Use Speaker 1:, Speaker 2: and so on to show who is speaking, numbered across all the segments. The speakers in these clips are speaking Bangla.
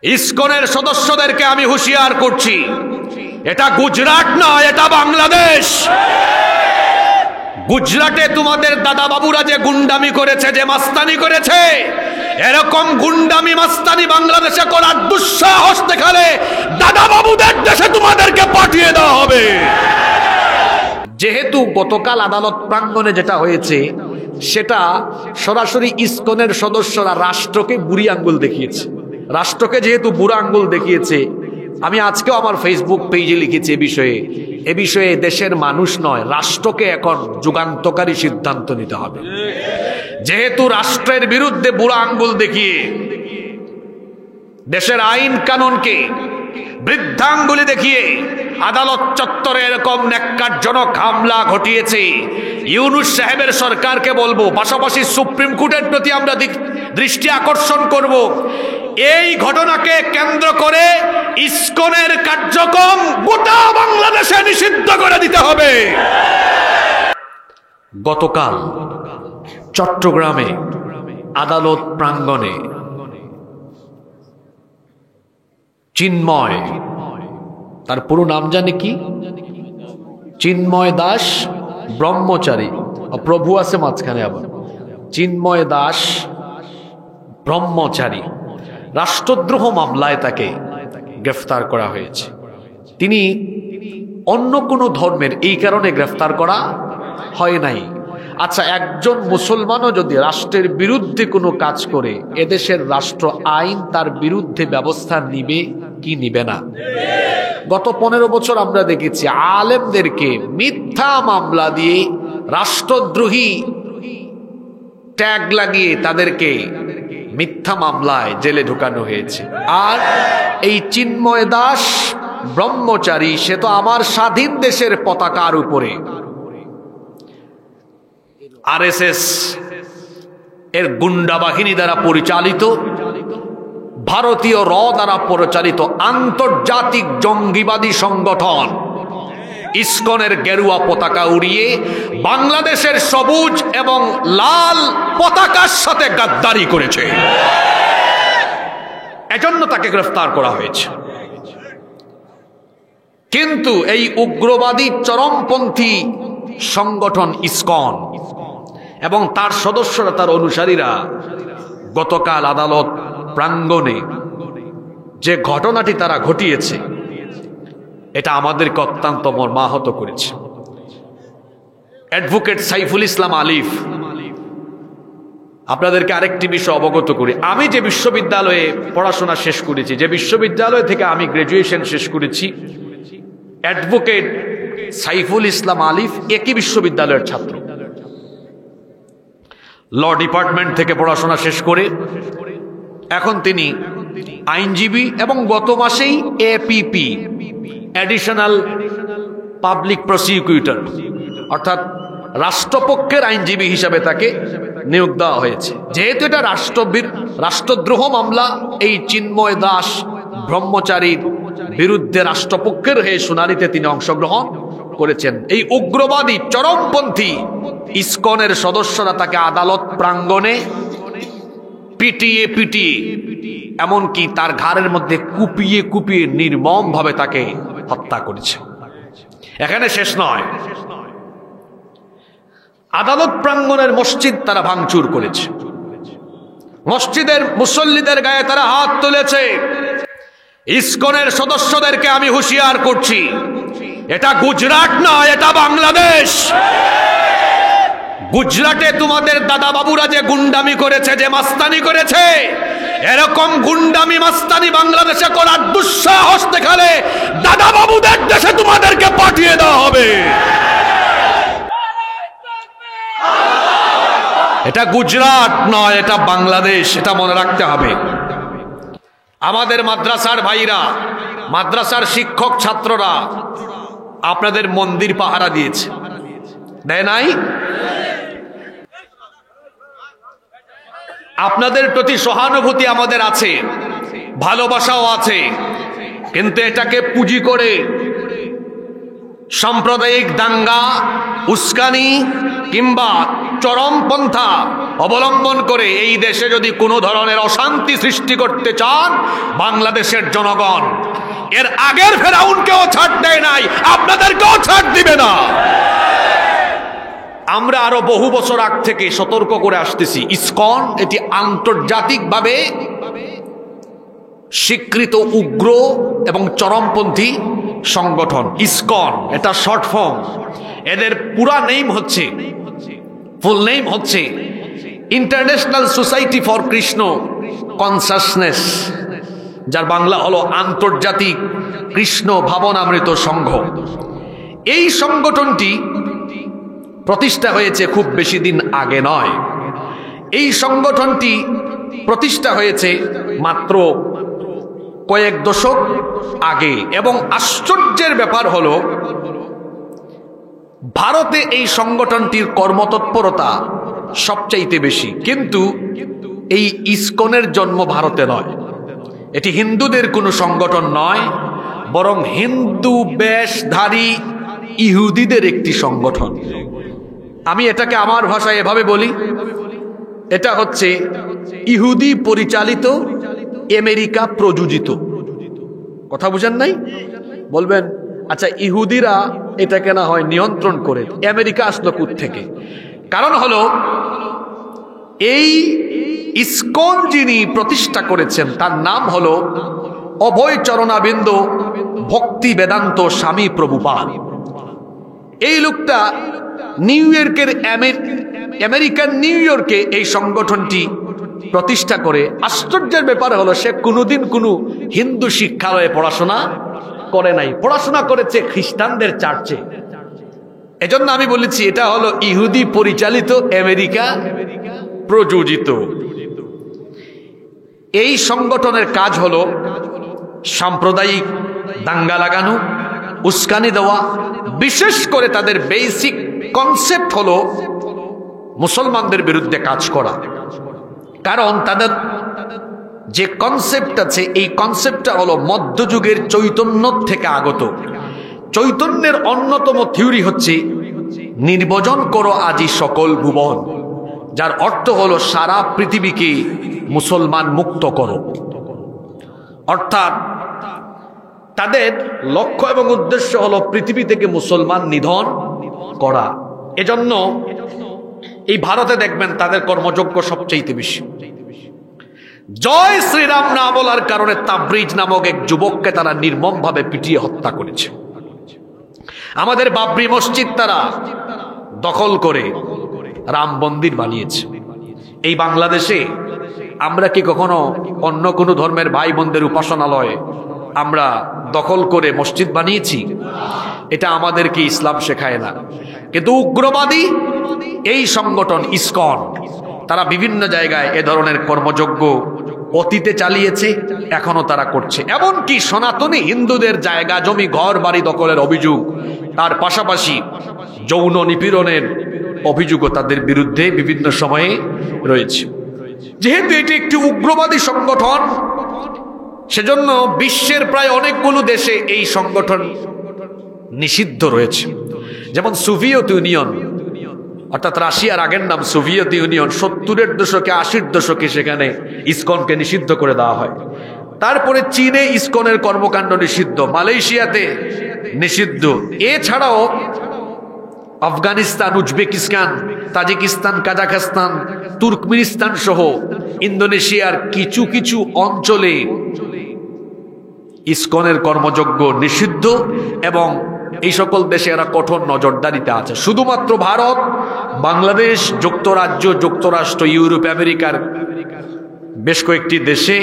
Speaker 1: ইসকনের সদস্যদেরকে আমি হুঁশিয়ার করছি, এটা গুজরাট নয়, এটা বাংলাদেশ। গুজরাটে তোমাদের দাদা বাবুরা যে গুন্ডামি করেছে, যে মাস্তানি করেছে, এরকম গুন্ডামি মাস্তানি বাংলাদেশে করার দুঃসাহস দেখালে দাদা বাবুদের দেশে তোমাদেরকে পাঠিয়ে দেওয়া হবে। যেহেতু গতকাল আদালত প্রাঙ্গণে যেটা হয়েছে সেটা সরাসরি ইসকনের সদস্যরা রাষ্ট্রকে বুড়ি আঙ্গুল দেখিয়েছে। রাষ্ট্রকে যেহেতু বুড়া আঙ্গুল দেখিয়েছে, আমি আজকেও আমার ফেসবুক পেজে লিখেছি এ বিষয়ে দেশের মানুষ নয়, রাষ্ট্রকে এখন যুগান্তকারী সিদ্ধান্ত নিতে হবে। যেহেতু রাষ্ট্রের বিরুদ্ধে বুড়া আঙ্গুল দেখিয়ে দেশের আইন কানুনকে বৃদ্ধাঙ্গুলি দেখিয়ে আদালত চত্বরে এরকম ন্যাক্কারজনক হামলা ঘটিয়েছে, ইউনূস সাহেবের সরকারকে বলবো, পাশাপাশি সুপ্রিম কোর্টের প্রতি আমরা দৃষ্টি আকর্ষণ করব, এই ঘটনাকে কেন্দ্র করে ইসকনের কার্যক্রম গোটা বাংলাদেশে নিষিদ্ধ করে দিতে হবে। গতকাল চট্টগ্রামে আদালত প্রাঙ্গণে চিন্ময়, তার পুরো নাম জানে কি, চিন্ময় দাস ব্রহ্মচারী, প্রভু আছে মাঝখানে আবার, চিন্ময় দাস ব্রহ্মচারী রাষ্ট্রদ্রোহ মামলায় তাকে গ্রেফতার করা হয়েছে। তিনি অন্য কোনো ধর্মের, এই কারণে গ্রেফতার করা হয় নাই। আচ্ছা, একজন মুসলমানও যদি রাষ্ট্রের বিরুদ্ধে কোনো কাজ করে, এদেশের রাষ্ট্র আইন তার বিরুদ্ধে ব্যবস্থা নিবে কি নিবে না? গত 15 বছর আমরা দেখেছি আলেমদেরকে মিথ্যা মামলা দিয়ে রাষ্ট্রদ্রোহী ট্যাগ লাগিয়ে তাদেরকে মিথ্যা মামলায় জেলে ঢুকানো হয়েছে। আর এই চিন্ময় দাস ব্রহ্মচারী, সে তো আমার স্বাধীন দেশের পতাকার উপরে আরএসএস এর গুন্ডা বাহিনী দ্বারা পরিচালিত, ভারতীয় র দ্বারা পরিচালিত আন্তর্জাতিক জঙ্গিবাদী সংগঠন ইসকনের গেরুয়া পতাকা উড়িয়ে বাংলাদেশের সবুজ এবং লাল পতাকার সাথে গাদ্দারি করেছে। এজন্য তাকে গ্রেফতার করা হয়েছে। কিন্তু এই উগ্রবাদী চরমপন্থী সংগঠন ইসকন এবং তার সদস্যরা, তার অনুসারীরা গতকাল আদালত প্রাঙ্গণে যে ঘটনাটি তারা ঘটিয়েছে, এটা আমাদেরকে অত্যন্ত মর্মাহত করেছে। অ্যাডভোকেট সাইফুল ইসলাম আলিফ, আপনাদেরকে আরেকটি বিষয় অবগত করি, আমি যে বিশ্ববিদ্যালয়ে পড়াশোনা শেষ করেছি, যে বিশ্ববিদ্যালয় থেকে আমি গ্রাজুয়েশন শেষ করেছি, অ্যাডভোকেট সাইফুল ইসলাম আলিফ একই বিশ্ববিদ্যালয়ের ছাত্র। ল ডিপার্টমেন্ট থেকে পড়াশোনা শেষ করে এখন তিনি আইনজীবী এবং গত মাসেই এপিপি, অ্যাডিশনাল পাবলিক প্রসিকিউটর, অর্থাৎ রাষ্ট্রপক্ষের আইনজীবী হিসাবে তাকে নিয়োগ দেওয়া হয়েছে। যেহেতু এটা রাষ্ট্রদ্রোহ মামলা, এই চিন্ময় দাস ব্রহ্মচারীর বিরুদ্ধে রাষ্ট্রপক্ষের হয়ে শুনানিতে তিনি অংশগ্রহণ করেছেন। এই উগ্রবাদী চরমপন্থী ইসকনের সদস্যরা তাকে আদালত প্রাঙ্গণে পিটিয়ে পিটিয়ে, এমনকি তার ঘাড়ের মধ্যে কুপিয়ে কুপিয়ে নির্মম ভাবে তাকে হত্যা করেছে। এখানে শেষ নয়, আদালত প্রাঙ্গণের মসজিদ তারা ভাঙচুর করেছে, মসজিদের মুসল্লিদের গায়ে তারা হাত তুলেছে। ইসকনের সদস্যদেরকে আমি হুঁশিয়ার করছি, এটা গুজরাট নয়, এটা বাংলাদেশ। গুজরাটে তোমাদের দাদা বাবুরা যে গুন্ডামি করেছে, যে মাস্তানি করেছে, এরকম গুন্ডামি মাস্তানি বাংলাদেশে করার দুঃসাহস দেখালে দাদা বাবুদের দেশে তোমাদেরকে পাঠিয়ে দেওয়া হবে। এটা গুজরাট নয়, এটা বাংলাদেশ, এটা মনে রাখতে হবে। আমাদের মাদ্রাসার ভাইরা, মাদ্রাসার শিক্ষক ছাত্ররা আপনাদের মন্দির পাহারা দিয়েছে, দেয় নাই? আপনাদের প্রতি সহানুভূতি আমাদের আছে, ভালোবাসাও আছে, কিন্তু এটাকে পুঁজি করে সাম্প্রদায়িক দাঙ্গা, উস্কানি কিংবা চরমপন্থা অবলম্বন করে এই দেশে যদি কোনো ধরনের অশান্তি সৃষ্টি করতে চান, বাংলাদেশের জনগণ এর আগের ফেরাউনকেও ছাড় দেয় নাই, আপনাদেরকেও ছাড় দিবে না। আমরা আরো বহু বছর আগ থেকে সতর্ক করে আসতেছি, ইসকন এটি আন্তর্জাতিকভাবে স্বীকৃত উগ্র এবং চরমপন্থী সংগঠন। ইসকন এটা শর্ট ফর্ম, এদের পুরা নেম হচ্ছে, ফুল নেম হচ্ছে international society for Krishna consciousness, যার বাংলা হলো আন্তর্জাতিক কৃষ্ণ ভাবনামৃত সংঘ। এই সংগঠনটি প্রতিষ্ঠা হয়েছে খুব বেশি দিন আগে নয়, এই সংগঠনটি প্রতিষ্ঠা হয়েছে মাত্র কয়েক দশক আগে। এবং আশ্চর্যের ব্যাপার হলো ভারতে এই সংগঠনটির কর্মতৎপরতা সবচাইতে বেশি, কিন্তু এই ইসকনের জন্ম ভারতে নয়, এটি হিন্দুদের কোনো সংগঠন নয়, বরং হিন্দু বেশধারী ইহুদিদের একটি সংগঠন। আমি এটাকে আমার ভাষায় এভাবে বলি, এটা হচ্ছে ইহুদি পরিচালিত, আমেরিকা প্রযোজিত। কথা বুঝেন নাই? বলবেন আচ্ছা ইহুদিরা এটাকে না হয় নিয়ন্ত্রণ করে, আমেরিকা আসলো কোত্থেকে? কারণ হলো এই ইসকন যিনি প্রতিষ্ঠা করেছেন তার নাম হলো অভয় চরণাবিন্দ ভক্তি বেদান্ত স্বামী প্রভুপাদ। এই লোকটা নিউ ইয়র্কের আমেরিকান নিউ ইয়র্কে এই সংগঠনটি প্রতিষ্ঠা করে। আশ্চর্যের ব্যাপার হলো সে কোনোদিন কোনো হিন্দু শিক্ষালয়ে পড়াশোনা করে নাই, পড়াশোনা করেছে খ্রিস্টানদের চার্চে। এজন্য আমি বলেছি এটা হলো ইহুদি পরিচালিত, আমেরিকা প্রযোজিত। এই সংগঠনের কাজ হলো সাম্প্রদায়িক দাঙ্গা লাগানো, উস্কানি দেওয়া, বিশেষ করে তাদের বেসিক কনসেপ্ট হলো মুসলমানদের বিরুদ্ধে কাজ করা। কারণ তাদের যে কনসেপ্ট আছে এই কনসেপ্টটা হলো মধ্যযুগের চৈতন্য থেকে আগত। চৈতন্যের অন্যতম থিওরি হচ্ছে নির্বজন করো আজি সকল ভুবন, যার অর্থ হলো সারা পৃথিবীকে মুসলমান মুক্ত করো। অর্থাৎ তাদের লক্ষ্য এবং উদ্দেশ্য হলো পৃথিবী থেকে মুসলমান নিধন করা। এজন্য এই ভারতে দেখবেন তাদের কর্মযজ্ঞ সবচেয়ে বেশি। জয় শ্রীরাম না বলার কারণে তাবরিজ নামক এক যুবককে তারা নির্মমভাবে পিটিয়ে হত্যা করেছে। আমাদের বাবরি মসজিদ তারা দখল করে রাম মন্দির বানিয়েছে। এই বাংলাদেশে আমরা কি কখনো অন্য কোনো ধর্মের ভাই বোনদের উপাসনালয় আমরা দখল করে মসজিদ বানিয়েছি? এটা আমাদেরকে ইসলাম শেখায় না। কিন্তু উগ্রবাদী এই সংগঠন ইসকন তারা বিভিন্ন জায়গায় এ ধরনের কর্মযজ্ঞ অতীতে চালিয়েছে, এখনো তারা করছে। এমনকি সনাতনী হিন্দুদের জায়গা জমি ঘর বাড়ি দখলের অভিযোগ, তার পাশাপাশি যৌন নিপীড়নের অভিযোগও তাদের বিরুদ্ধে বিভিন্ন সময়ে রয়েছে। যেহেতু এটি একটি উগ্রবাদী সংগঠন, সেজন্য বিশ্বের প্রায় অনেকগুলো দেশে এই সংগঠন নিষিদ্ধ রয়েছে। যেমন সোভিয়েত ইউনিয়ন, অর্থাৎ রাশিয়ার আগের নাম সোভিয়েত ইউনিয়ন, 70-এর দশকে 80-র দশকে সেখানে ইসকনকে নিষিদ্ধ করে দেওয়া হয়। তারপরে চীনে ইসকনের কর্মকাণ্ড নিষিদ্ধ, মালয়েশিয়াতে নিষিদ্ধ। এছাড়াও Afghanistan, Uzbekistan, Tajikistan, Kazakhstan, Turkmenistan সহ ইন্দোনেশিয়ার কিছু কিছু অঞ্চলে ইসকনের কর্মযজ্ঞ নিষিদ্ধ এবং এই সকল দেশে এরা কঠোর নজরদারিতে আছে। শুধুমাত্র ভারত, বাংলাদেশ, যুক্তরাজ্য, যুক্তরাষ্ট্র, ইউরোপ, আমেরিকার বেশ কয়েকটি দেশে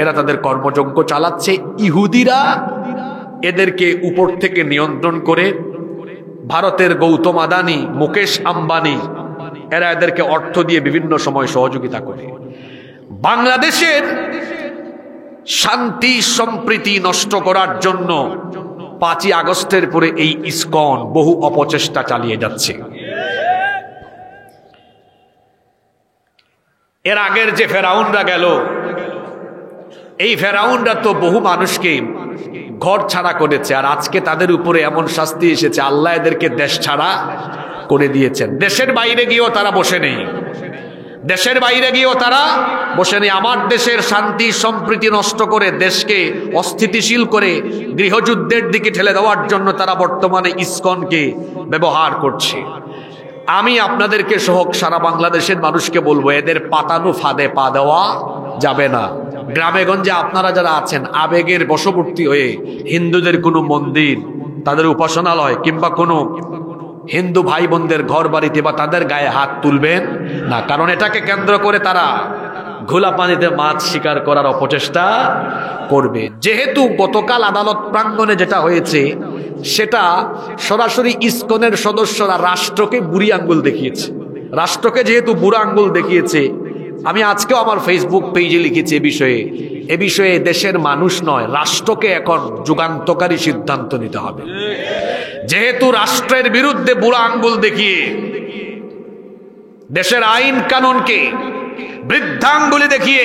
Speaker 1: এরা তাদের কর্মযজ্ঞ চালাচ্ছে। ইহুদিরা এদেরকে উপর থেকে নিয়ন্ত্রণ করে। ভারতের গৌতম আদানি, মুকেশ আম্বানি এরা এদেরকে অর্থ দিয়ে বিভিন্ন সময় সহযোগিতা করে। বাংলাদেশের শান্তি সম্প্রীতি নষ্ট করার জন্য 5ই আগস্টের পরে এই ইসকন বহু অপচেষ্টা চালিয়ে যাচ্ছে। এর আগের যে ফেরাউনরা গেল, এই ফেরাউনরা তো বহু মানুষকে ঘর ছাড়া করেছে, আর আজকে তাদের উপরে এমন শাস্তি এসেছে, আল্লাহ এদেরকে দেশ ছাড়া করে দিয়েছেন। দেশের বাইরে গিয়েও তারা বসে নেই, দেশের বাইরে গিয়েও তারা বসে নেই। আমার দেশের শান্তি সম্প্রীতি নষ্ট করে দেশকে অস্থিতিশীল করে গৃহযুদ্ধের দিকে ঠেলে দেওয়ার জন্য তারা বর্তমানে ইসকনকে ব্যবহার করছে। আমি আপনাদেরকে সহ সারা বাংলাদেশের মানুষকে বলবো, এদের পাতানো ফাঁদে পা দেওয়া যাবে না। গ্রামে গঞ্জে আপনারা যারা আছেন, আবেগের বশবর্তী হয়ে হিন্দুদের কোনো মন্দির, তাদের উপাসনালয় কিংবা কোনো হিন্দু ভাই বোনদের ঘর বাড়িতে বা তাদের গায়ে হাত তুলবেন না, কারণ এটাকে কেন্দ্র করে তারা ঘোলা পানিতে মাছ শিকার করার অপচেষ্টা করবে। যেহেতু গতকাল আদালত প্রাঙ্গণে যেটা হয়েছে, সেটা সরাসরি ইসকনের সদস্যরা রাষ্ট্রকে বুড়ি আঙ্গুল দেখিয়েছে। রাষ্ট্রকে যেহেতু বুড়া আঙ্গুল দেখিয়েছে, আমি আজকেও আমার ফেসবুক পেজে লিখেছি এ বিষয়ে দেশের মানুষ নয়, রাষ্ট্রকে এখন যুগান্তকারী সিদ্ধান্ত নিতে হবে। যেহেতু রাষ্ট্রের বিরুদ্ধে বুড়া আঙ্গুল দেখিয়ে দেশের আইন কানুনকে বৃদ্ধাঙ্গুলি দেখিয়ে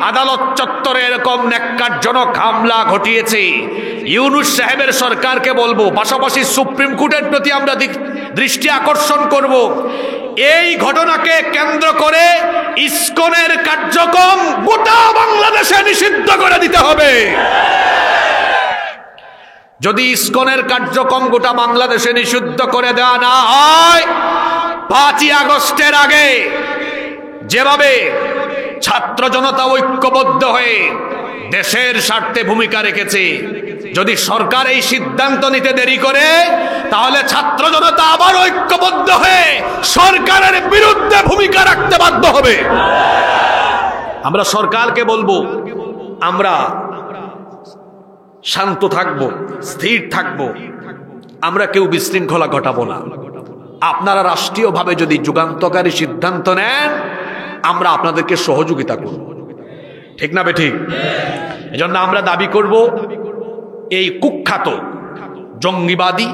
Speaker 1: আদালত চত্বরে এরকম ন্যাক্কারজনক হামলা ঘটিয়েছে, ইউনূস সাহেবের সরকারকে বলবো, পাশাপাশি সুপ্রিম কোর্টের প্রতি আমরা দৃষ্টি আকর্ষণ করব, এই ঘটনাকে কেন্দ্র করে ইসকনের কার্যক্রম গোটা বাংলাদেশে নিষিদ্ধ করে দিতে হবে। যদি ইসকনের কার্যক্রম গোটা বাংলাদেশে নিষিদ্ধ করে দেওয়া না হয়, 5ই আগস্টের আগে যেভাবে ছাত্র জনতা ঐক্যবদ্ধ হয়ে দেশের স্বার্থে ভূমিকা রেখেছে, যদি সরকার এই সিদ্ধান্ত নিতে দেরি করে, তাহলে ছাত্র জনতা আবার ঐক্যবদ্ধ হয়ে সরকারের বিরুদ্ধে ভূমিকা রাখতে বাধ্য হবে। আমরা সরকারকে বলবো, আমরা শান্ত থাকবো, স্থির থাকবো, আমরা কেউ বিশৃঙ্খলা ঘটাবো না। আপনারা রাষ্ট্রীয়ভাবে যদি যুগান্তকারী সিদ্ধান্ত নেন, আমরা আপনাদেরকে সহযোগিতা করব, ঠিক না বেঠিক? এজন্য আমরা দাবি করব, এই কুখ্যাত জঙ্গিবাদী,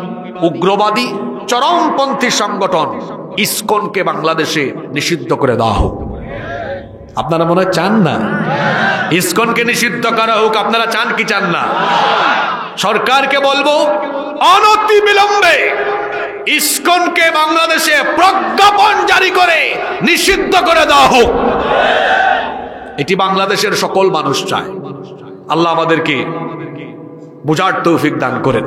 Speaker 1: উগ্রবাদী, চরমপন্থী সংগঠন ইসকনকে বাংলাদেশে নিষিদ্ধ করে দেওয়া হোক। আপনারা মনে হয় চান না ইসকনকে নিষিদ্ধ করা হোক? আপনারা চান কি চান না? সরকারকে বলবো, অনতি বিলম্বে ইসকনকে বাংলাদেশে প্রজ্ঞাপন জারি করে নিষিদ্ধ করে দেওয়া হোক। এটি বাংলাদেশের সকল মানুষ চায়। আল্লাহ আমাদেরকে বুঝার তৌফিক দান করেন।